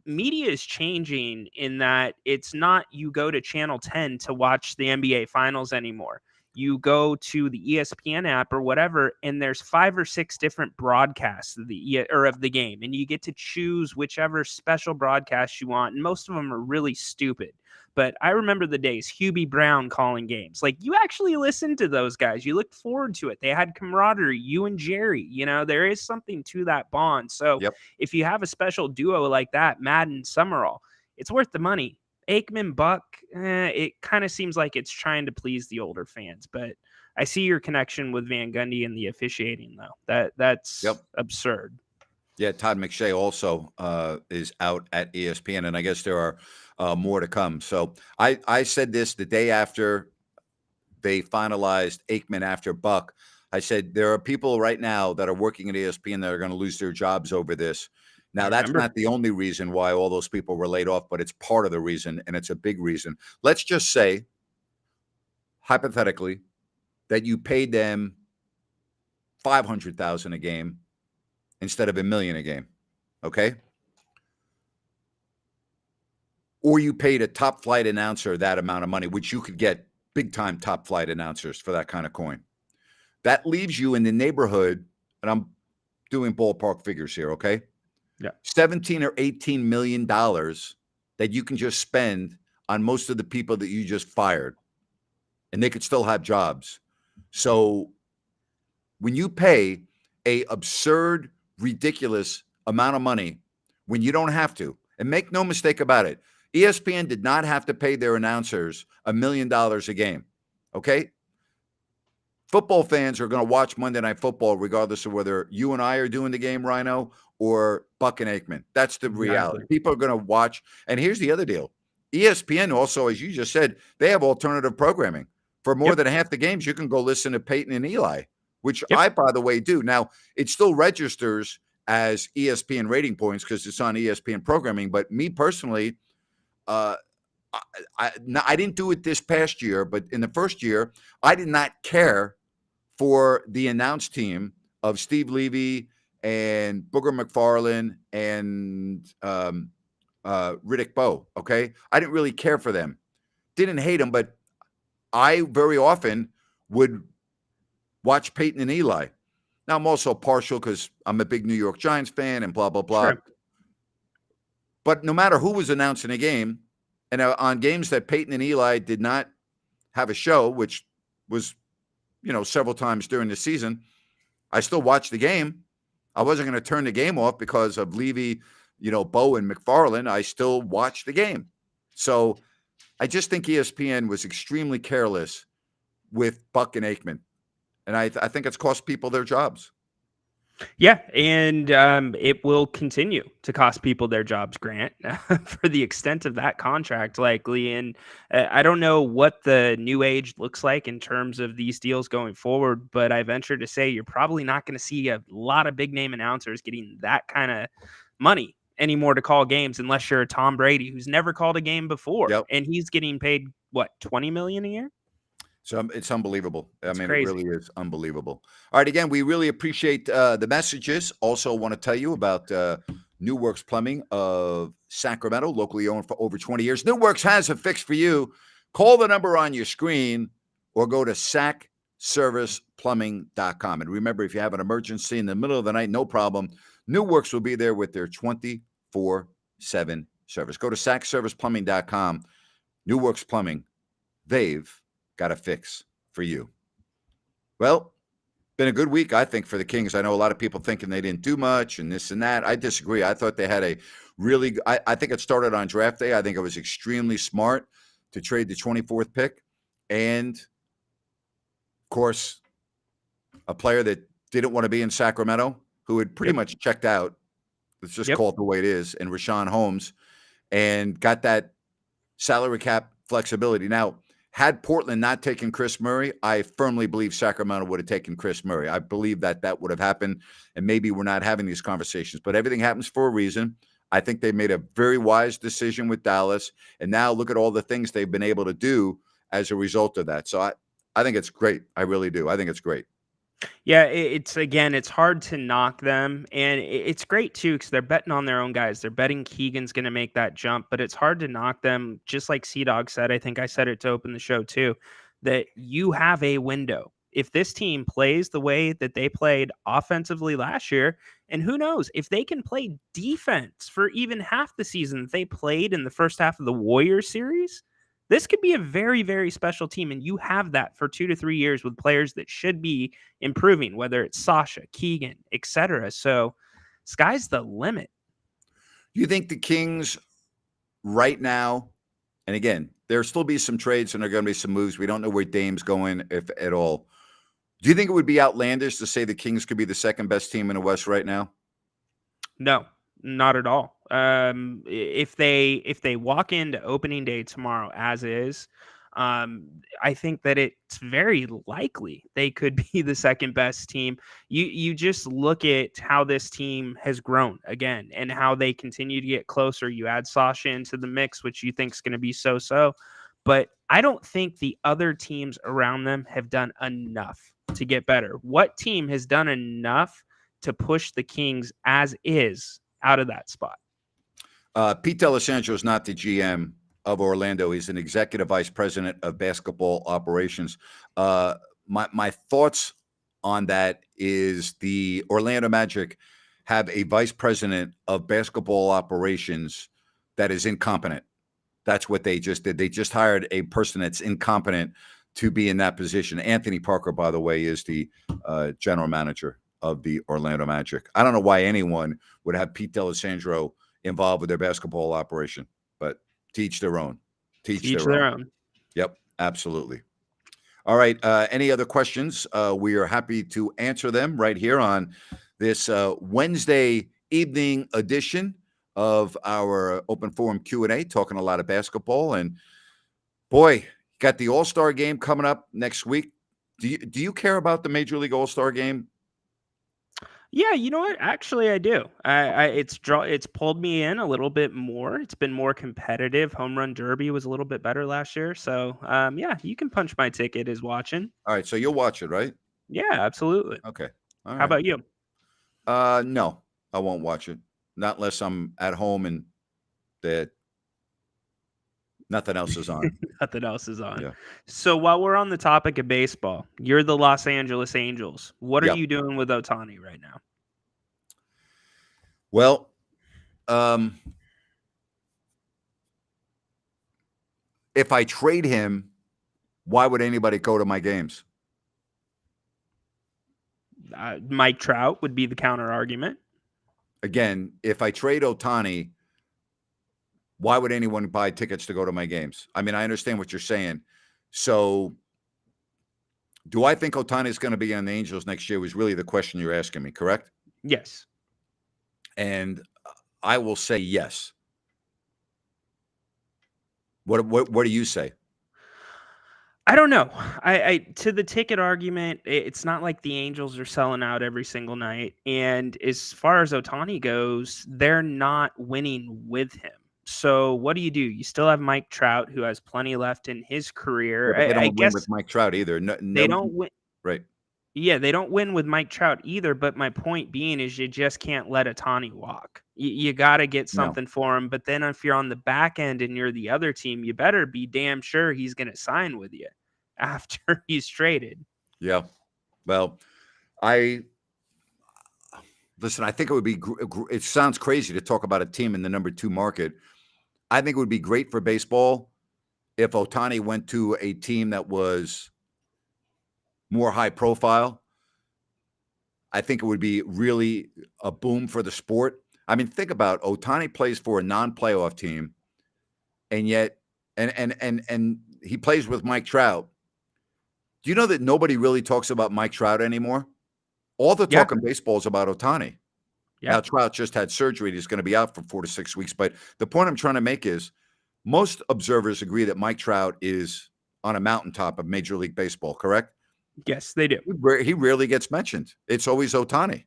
Media is changing in that it's not you go to Channel 10 to watch the NBA Finals anymore. You go to the ESPN app or whatever, and there's 5 or 6 different broadcasts of the game, and you get to choose whichever special broadcast you want. And most of them are really stupid. But I remember the days, Hubie Brown calling games. Like, you actually listened to those guys. You looked forward to it. They had camaraderie, you and Jerry. There is something to that bond. So if you have a special duo like that, Madden, Summerall, it's worth the money. Aikman, Buck, it kind of seems like it's trying to please the older fans. But I see your connection with Van Gundy and the officiating, though. That's absurd. Yeah, Todd McShay also is out at ESPN, and I guess there are more to come. So I said this the day after they finalized Aikman after Buck. I said there are people right now that are working at ESPN that are going to lose their jobs over this. Now, that's not the only reason why all those people were laid off, but it's part of the reason, and it's a big reason. Let's just say, hypothetically, that you paid them $500,000 a game instead of $1 million a game, okay? Or you paid a top flight announcer that amount of money, which you could get big time top flight announcers for that kind of coin. That leaves you in the neighborhood, and I'm doing ballpark figures here, okay? Yeah. $17 or $18 million that you can just spend on most of the people that you just fired, and they could still have jobs. So when you pay a absurd, ridiculous amount of money when you don't have to, and make no mistake about it, ESPN did not have to pay their announcers $1 million a game. Okay? Football fans are going to watch Monday Night Football regardless of whether you and I are doing the game, Rhino, or Buck and Aikman. That's the reality. People are going to watch. And here's the other deal. ESPN also, as you just said, they have alternative programming. For more than half the games, you can go listen to Peyton and Eli, which I, by the way, do. Now, it still registers as ESPN rating points because it's on ESPN programming. But me personally, I didn't do it this past year, but in the first year, I did not care for the announce team of Steve Levy and Booger McFarland and Riddick Bowe, okay? I didn't really care for them. Didn't hate them, but I very often would watch Peyton and Eli. Now, I'm also partial because I'm a big New York Giants fan and blah, blah, blah. Sure. But no matter who was announcing a game, and on games that Peyton and Eli did not have a show, which was, several times during the season, I still watched the game. I wasn't going to turn the game off because of Levy, Bowe and McFarland. I still watched the game. So I just think ESPN was extremely careless with Buck and Aikman. And I think it's cost people their jobs. Yeah, and it will continue to cost people their jobs, Grant, for the extent of that contract, likely. And I don't know what the new age looks like in terms of these deals going forward, but I venture to say you're probably not going to see a lot of big name announcers getting that kind of money anymore to call games unless you're a Tom Brady who's never called a game before, Yep. and he's getting paid what, 20 million a year? So it's unbelievable. I It's mean, it crazy. really is unbelievable. All right, again, we really appreciate the messages. Also, want to tell you about New Works Plumbing of Sacramento, locally owned for over 20 years. New Works has a fix for you. Call the number on your screen or go to sacserviceplumbing.com. And remember, if you have an emergency in the middle of the night, no problem. New Works will be there with their 24/7 service. Go to sacserviceplumbing.com. New Works Plumbing, they've got a fix for you. Well, been a good week, I think, for the Kings. I know a lot of people thinking they didn't do much and this and that. I disagree. I thought they had a really, I think it started on draft day. I think it was extremely smart to trade the 24th pick. And of course, a player that didn't want to be in Sacramento, who had pretty much checked out. Let's just call it the way it is. And Rashawn Holmes, and got that salary cap flexibility. Now, had Portland not taken Chris Murray, I firmly believe Sacramento would have taken Chris Murray. I believe that would have happened, and maybe we're not having these conversations, but everything happens for a reason. I think they made a very wise decision with Dallas, and now look at all the things they've been able to do as a result of that. So I think it's great. I really do. I think it's great. Yeah, it's hard to knock them, and it's great too because they're betting on their own guys. They're betting Keegan's going to make that jump, but it's hard to knock them. Just like Sea Dog said, I think I said it to open the show too, that you have a window. If this team plays the way that they played offensively last year, and who knows if they can play defense for even half the season that they played in the first half of the Warriors series, this could be a very, very special team. And you have that for 2 to 3 years with players that should be improving, whether it's Sasha, Keegan, etc. So sky's the limit. Do you think the Kings right now, and again, there'll still be some trades and there are going to be some moves. We don't know where Dame's going, if at all. Do you think it would be outlandish to say the Kings could be the second best team in the West right now? No, not at all. If they walk into opening day tomorrow as is, I think that it's very likely they could be the second best team. You just look at how this team has grown again and how they continue to get closer. You add Sasha into the mix, which you think is going to be so, but I don't think the other teams around them have done enough to get better. What team has done enough to push the Kings as is out of that spot? Pete D'Alessandro is not the GM of Orlando. He's an executive vice president of basketball operations. My thoughts on that is the Orlando Magic have a vice president of basketball operations that is incompetent. That's what they just did. They just hired a person that's incompetent to be in that position. Anthony Parker, by the way, is the general manager of the Orlando Magic. I don't know why anyone would have Pete D'Alessandro involved with their basketball operation, but teach their own. Teach their own. Yep, absolutely. All right. Any other questions? We are happy to answer them right here on this Wednesday evening edition of our Open Forum Q&A, talking a lot of basketball. And boy, got the All-Star game coming up next week. Do you care about the Major League All-Star game? Yeah, you know what? Actually, I do. It's pulled me in a little bit more. It's been more competitive. Home Run Derby was a little bit better last year, so yeah, you can punch my ticket as watching. All right, so you'll watch it, right? Yeah, absolutely. Okay. All right. How about you? No, I won't watch it. Not unless I'm at home and that nothing else is on. Nothing else is on. Yeah. So while we're on the topic of baseball, you're the Los Angeles Angels. What are Yep. you doing with Ohtani right now? Well, if I trade him, why would anybody go to my games? Mike Trout would be the counter argument. Again, if I trade Ohtani, why would anyone buy tickets to go to my games? I mean, I understand what you're saying. So do I think Ohtani is going to be on the Angels next year was really the question you're asking me, correct? Yes. And I will say yes. What do you say? I don't know. I to the ticket argument, it's not like the Angels are selling out every single night. And as far as Otani goes, they're not winning with him. So what do? You still have Mike Trout, who has plenty left in his Yeah, career. but they I don't win guess with Mike Trout either. No, they no, don't win. right? Yeah, they don't win with Mike Trout either. But my point being is you just can't let Otani walk. You got to get No. something for him. But then if you're on the back end and you're the other team, you better be damn sure he's going to sign with you after he's traded. Yeah. Well, I listen. I think it would be. It sounds crazy to talk about a team in the number 2 market. I think it would be great for baseball if Otani went to a team that was more high profile. I think it would be really a boom for the sport. I mean, think about Otani plays for a non-playoff team, and yet, and he plays with Mike Trout. Do you know that nobody really talks about Mike Trout anymore? All the Yeah. talk in baseball is about Otani. Yeah. Now, Trout just had surgery. He's going to be out for 4 to 6 weeks. But the point I'm trying to make is most observers agree that Mike Trout is on a mountaintop of Major League Baseball, correct? Yes, they do. He rarely gets mentioned. It's always Otani.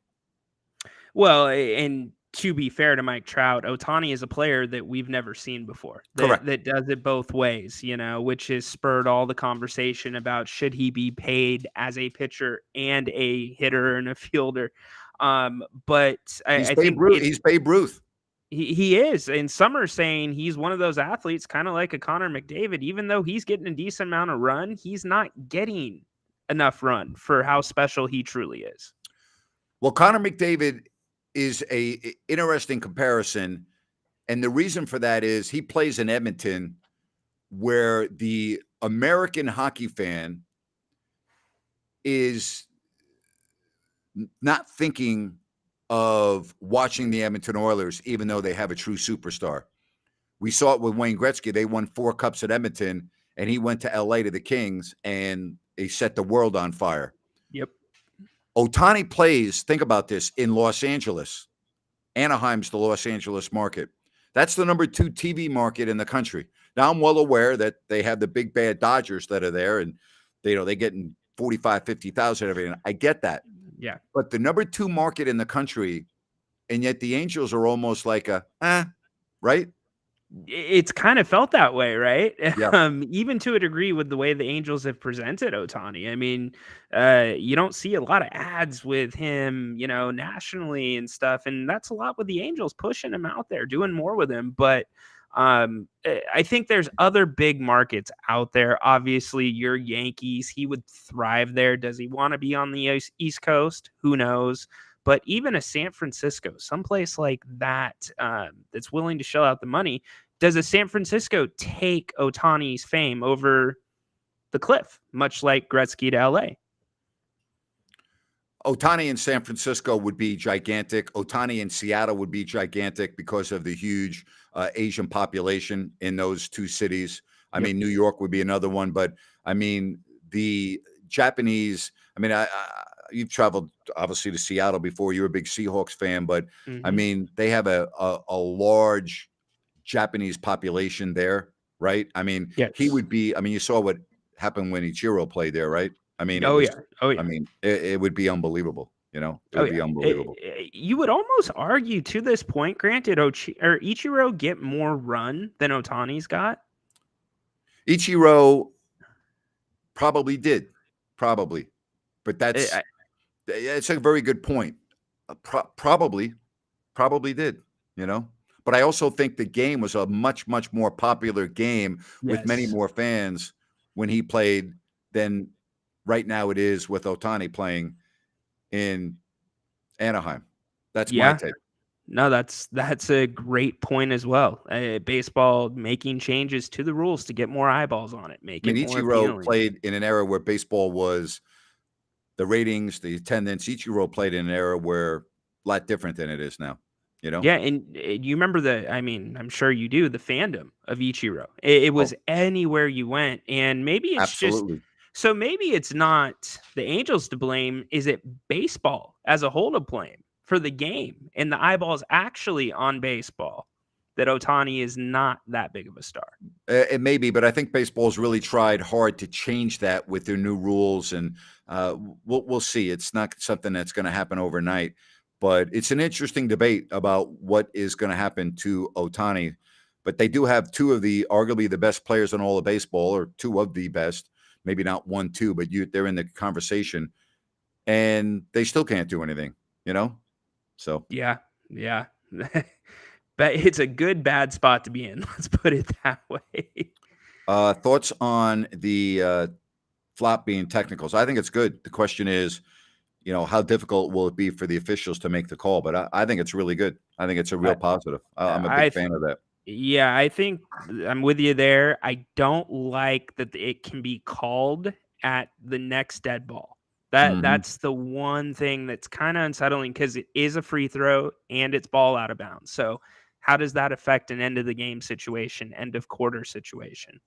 Well, and to be fair to Mike Trout, Otani is a player that we've never seen before. Correct. That does it both ways, which has spurred all the conversation about should he be paid as a pitcher and a hitter and a fielder. But I think he's Babe Ruth. He is. And some are saying he's one of those athletes, kind of like a Connor McDavid. Even though he's getting a decent amount of run, he's not getting enough run for how special he truly is. Well, Connor McDavid is a interesting comparison, and the reason for that is he plays in Edmonton, where the American hockey fan is not thinking of watching the Edmonton Oilers, even though they have a true superstar. We saw it with Wayne Gretzky. They won 4 cups at Edmonton, and he went to LA to the Kings, and they set the world on fire. Yep. Otani plays, think about this, in Los Angeles. Anaheim's the Los Angeles market. That's the number 2 TV market in the country. Now, I'm well aware that they have the big bad Dodgers that are there, and they getting 45, 50,000 every night. I get that. Yeah. But the number 2 market in the country, and yet the Angels are almost like right? It's kind of felt that way, right? Yeah. Even to a degree with the way the Angels have presented Otani. I mean, you don't see a lot of ads with him, nationally and stuff. And that's a lot with the Angels pushing him out there, doing more with him. But I think there's other big markets out there. Obviously, your Yankees, he would thrive there. Does he want to be on the East Coast? Who knows? But even a San Francisco, someplace like that, that's willing to shell out the money, does a San Francisco take Otani's fame over the cliff, much like Gretzky to LA? Otani in San Francisco would be gigantic. Otani in Seattle would be gigantic because of the huge Asian population in those 2 cities. I mean, New York would be another one, but I mean, the Japanese, you've traveled obviously to Seattle before. You're a big Seahawks fan, but I mean, they have a large Japanese population there, right? I mean, he would be, you saw what happened when Ichiro played there, right? I mean, yeah. I mean, it would be unbelievable, It would be unbelievable. You would almost argue to this point, granted, Ichiro get more run than Otani's got? Ichiro probably did. Probably. But it's a very good point. Probably did, But I also think the game was a much, much more popular game with many more fans when he played than right now it is with Otani playing in Anaheim. That's my take. No, that's a great point as well. Baseball making changes to the rules to get more eyeballs on it. Ichiro played in an era where baseball was the ratings, the attendance. Ichiro played in an era where a lot different than it is now. Yeah, and you remember I'm sure you do, the fandom of Ichiro. It was anywhere you went, and maybe it's absolutely. So maybe it's not the Angels to blame. Is it baseball as a whole to blame for the game and the eyeballs actually on baseball that Otani is not that big of a star. It may be, but I think baseball's really tried hard to change that with their new rules, and we'll see. It's not something that's going to happen overnight, but it's an interesting debate about what is going to happen to Otani. But they do have two of the arguably the best players in all of baseball, or two of the best, maybe not one, two, but they're in the conversation, and they still can't do anything, you know? So Yeah, yeah. But it's a good bad spot to be in. Let's put it that way. thoughts on the flop being technicals? I think it's good. The question is, how difficult will it be for the officials to make the call? But I think it's really good. I think it's a real I, positive. I'm a I big fan of that. Yeah, I think I'm with you there. I don't like that it can be called at the next dead ball. Mhm. That's the one thing that's kind of unsettling because it is a free throw and it's ball out of bounds. So how does that affect an end of the game situation, end of quarter situation?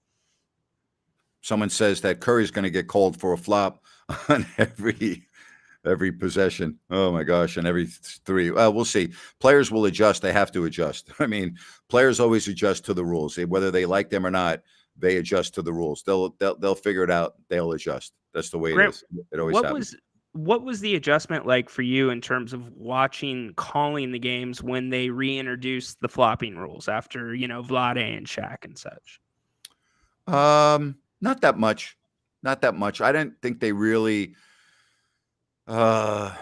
Someone says that Curry's going to get called for a flop on every possession. Oh my gosh, and every three. Well, we'll see. Players will adjust. They have to adjust. I mean, players always adjust to the rules. Whether they like them or not, they adjust to the rules. They'll figure it out. They'll adjust. That's the way it Grant, is. It always what happens. was what was the adjustment like for you in terms of calling the games when they reintroduced the flopping rules after, Vlade and Shaq and such? Not that much. Not that much. I didn't think they really. Uh,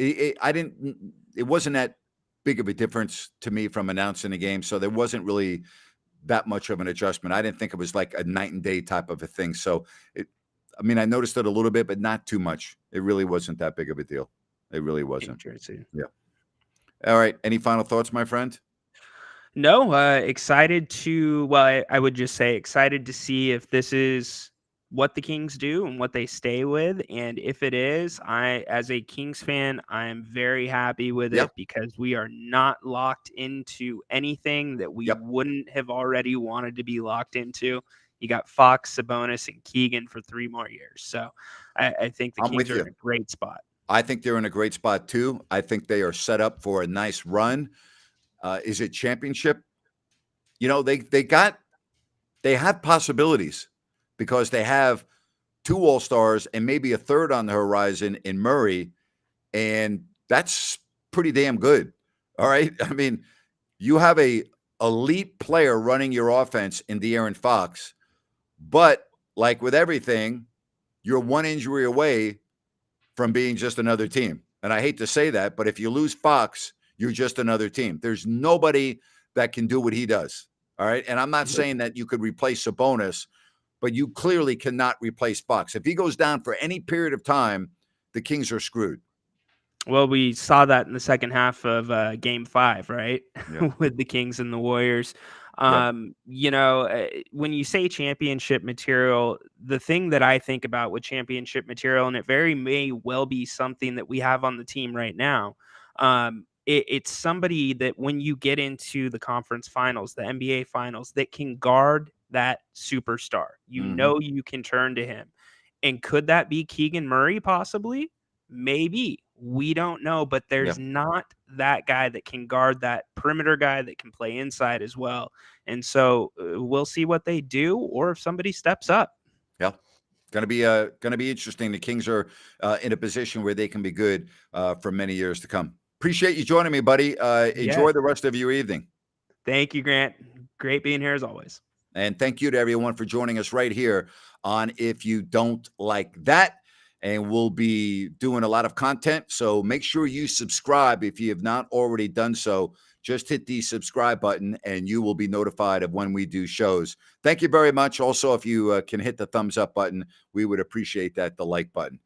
I didn't. It wasn't that big of a difference to me from announcing the game, so there wasn't really that much of an adjustment. I didn't think it was like a night and day type of a thing. So, I mean, I noticed it a little bit, but not too much. It really wasn't that big of a deal. It really wasn't. Interesting. Yeah. All right. Any final thoughts, my friend? No, excited to, well, I would just say excited to see if this is what the Kings do and what they stay with. And if it is, as a Kings fan, I am very happy with Yep. it because we are not locked into anything that we Yep. wouldn't have already wanted to be locked into. You got Fox, Sabonis, and Keegan for 3 more years. So I think the I'm Kings with are in you. a great spot. I think they're in a great spot too. I think they are set up for a nice run. Is it championship? They have possibilities because they have two all-stars and maybe a third on the horizon in Murray, and that's pretty damn good. All right. I mean, you have a elite player running your offense in De'Aaron Fox, but like with everything, you're one injury away from being just another team. And I hate to say that, but if you lose Fox, you're just another team. There's nobody that can do what he does. All right. And I'm not saying that you could replace Sabonis, but you clearly cannot replace Fox. If he goes down for any period of time, the Kings are screwed. Well, we saw that in the second half of Game 5, right? Yeah. With the Kings and the Warriors. Yep. When you say championship material, the thing that I think about with championship material, and it very may well be something that we have on the team right now, it's somebody that when you get into the conference finals, the NBA finals, that can guard that superstar. Mhm. You can turn to him. And could that be Keegan Murray possibly? Maybe. We don't know, but Yeah. there's not that guy that can guard that perimeter guy that can play inside as well. And so we'll see what they do or if somebody steps up. Yeah. Gonna be interesting. The Kings are in a position where they can be good for many years to come. Appreciate you joining me, buddy. Yeah. Enjoy the rest of your evening. Thank you, Grant. Great being here as always. And thank you to everyone for joining us right here on If You Don't Like That. And we'll be doing a lot of content. So make sure you subscribe if you have not already done so. Just hit the subscribe button and you will be notified of when we do shows. Thank you very much. Also, if you can hit the thumbs up button, we would appreciate that, the like button.